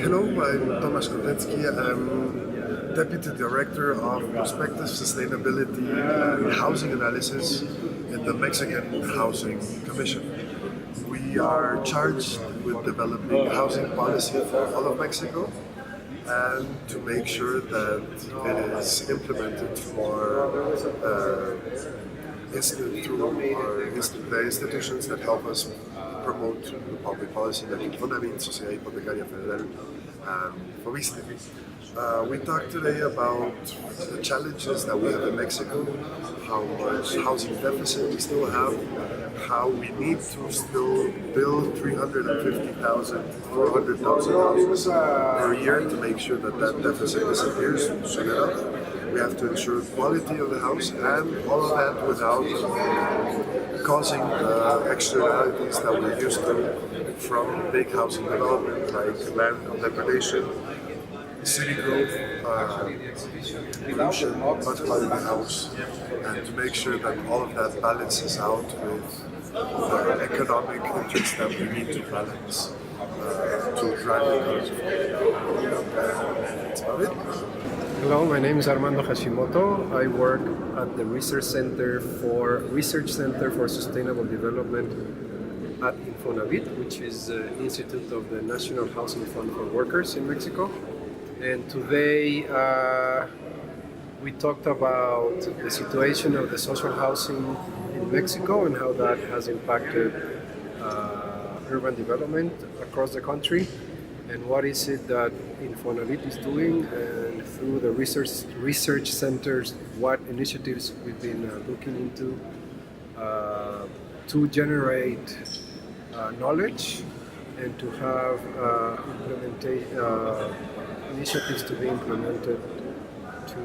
Hello, I'm Tomasz Kotecki. I'm Deputy Director of Prospective Sustainability and Housing Analysis in the Mexican Housing Commission. We are charged with developing housing policy for all of Mexico and to make sure that it is implemented for the institutions that help us promote the public policy like Infonavit, Sociedad Hipotecaria Federal, and Fobiste. We talked today about the challenges that we have in Mexico, how much housing deficit we still have, how we need to still build 350,000, 400,000 houses per year to make sure that that deficit disappears soon enough. We have to ensure quality of the house and all of that without causing the externalities that we're used to from big housing development like land degradation, city growth, pollution, much quality house, and to make sure that all of that balances out with the economic interest that we need to balance to drive the economy. That's about it. Hello, my name is Armando Hashimoto. I work at the Research Center for Sustainable Development at Infonavit, which is the Institute of the National Housing Fund for Workers in Mexico. And today we talked about the situation of the social housing in Mexico and how that has impacted urban development across the country, and what is it that Infonavit is doing, and through the research centers, what initiatives we've been looking into to generate knowledge and to have initiatives to be implemented to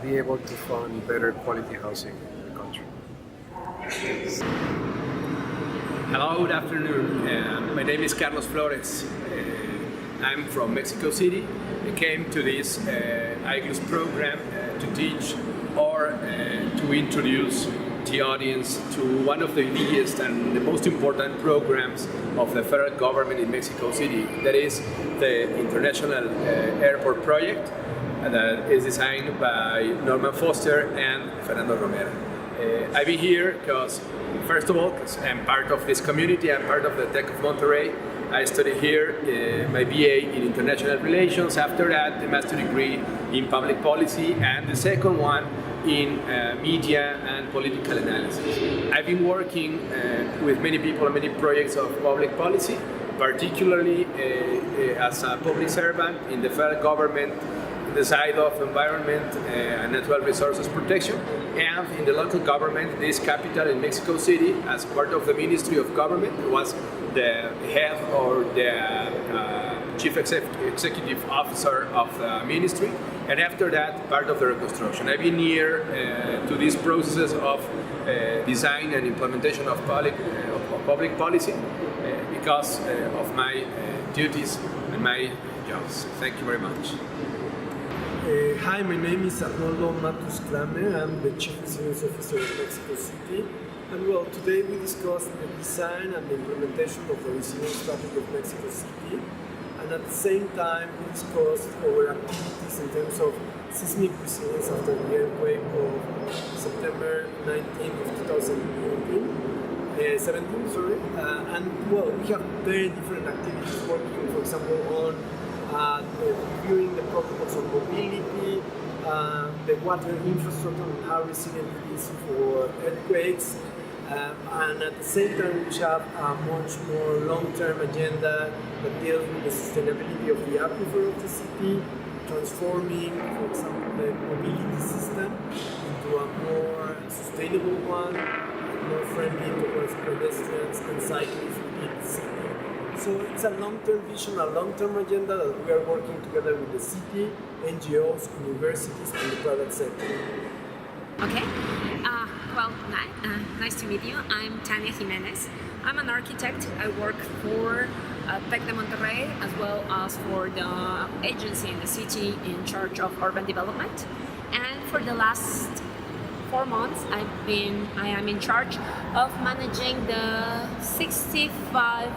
be able to fund better quality housing in the country. Hello, good afternoon. My name is Carlos Flores. I'm from Mexico City. I came to this IGLUS program to teach or to introduce the audience to one of the biggest and the most important programs of the federal government in Mexico City. That is the International Airport Project that is designed by Norman Foster and Fernando Romero. I've been here because, first of all, because I'm part of this community. I'm part of the Tech of Monterrey. I studied here my BA in International Relations. After that, the master degree in Public Policy, and the second one in Media and Political Analysis. I've been working with many people on many projects of public policy, particularly as a public servant in the federal government, the side of environment and natural resources protection, and in the local government, this capital in Mexico City, as part of the Ministry of Government, was the head or the chief executive officer of the ministry, and after that, part of the reconstruction. I've been near to these processes of design and implementation of public policy because of my duties and my jobs. Thank you very much. Hi, my name is Arnoldo Matus Kramer. I'm the Chief Resilience Officer of Mexico City. And well, today we discussed the design and the implementation of the resilience strategy of Mexico City. And at the same time, we discussed our activities in terms of seismic resilience after the earthquake of September 19 of 2017. And well, we have very different activities working, for example, on reviewing the protocols of mobility, the water infrastructure and how resilient it is for earthquakes, and at the same time we have a much more long-term agenda that deals with the sustainability of the aquifer of the city, transforming, for example, the mobility system into a more sustainable one, and more friendly towards pedestrians and cyclists within the city. So it's a long-term vision, a long-term agenda that we are working together with the city, NGOs, universities, and the private sector. Okay. Nice to meet you. I'm Tania Jimenez. I'm an architect. I work for Tec de Monterrey as well as for the agency in the city in charge of urban development. And for the last 4 months, I am in charge of managing the 65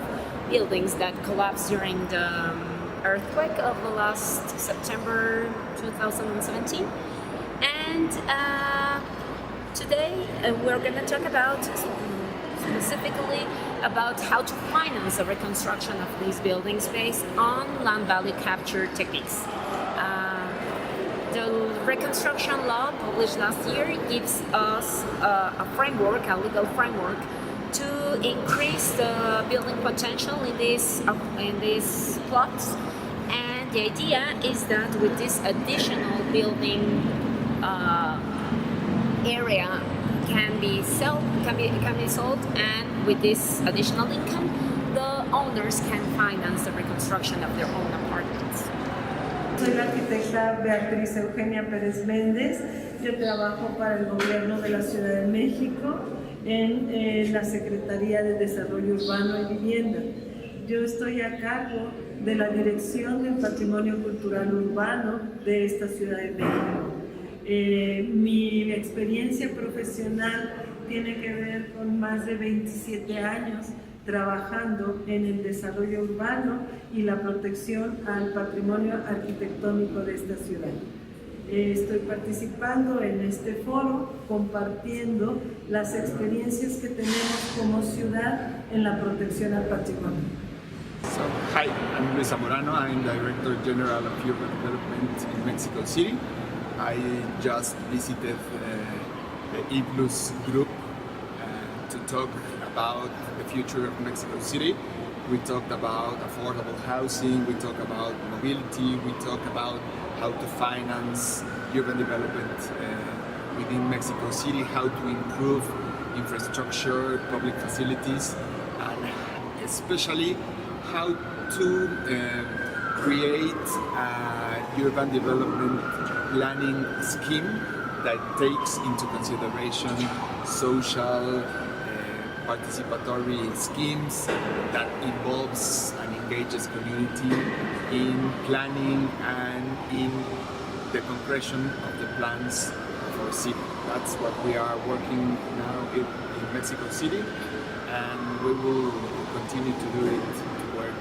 buildings that collapsed during the earthquake of the last September 2017. And today we're going to talk about specifically about how to finance the reconstruction of these buildings based on land value capture techniques. The reconstruction law published last year gives us a framework, a legal framework, to increase the building potential in these plots. And the idea is that with this additional building area can be sold, and with this additional income, the owners can finance the reconstruction of their own apartments. Soy la arquitecta Beatriz Eugenia Pérez Méndez. Yo trabajo para el gobierno de la Ciudad de México en la Secretaría de Desarrollo Urbano y Vivienda. Yo estoy a cargo de la Dirección del Patrimonio Cultural Urbano de esta Ciudad de México. Mi experiencia profesional tiene que ver con más de 27 años trabajando en el desarrollo urbano y la protección al patrimonio arquitectónico de esta ciudad. Estoy participando en este foro, compartiendo las experiencias que tenemos como ciudad en la protección al patrimonio. So, hi, I'm Luis Zamorano. I'm Director General of Urban Development in Mexico City. I just visited the IGLUS group to talk about the future of Mexico City. We talked about affordable housing, we talked about mobility, we talked about how to finance urban development within Mexico City, how to improve infrastructure, public facilities, and especially how to create a urban development planning scheme that takes into consideration social participatory schemes that involves and engages community in planning and in the concretion of the plans of our city. That's what we are working now in Mexico City, and we will continue to do it, to work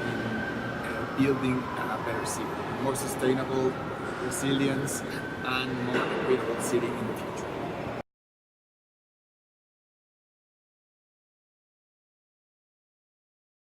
in building a better city, more sustainable, resilience, and more equitable city in the future.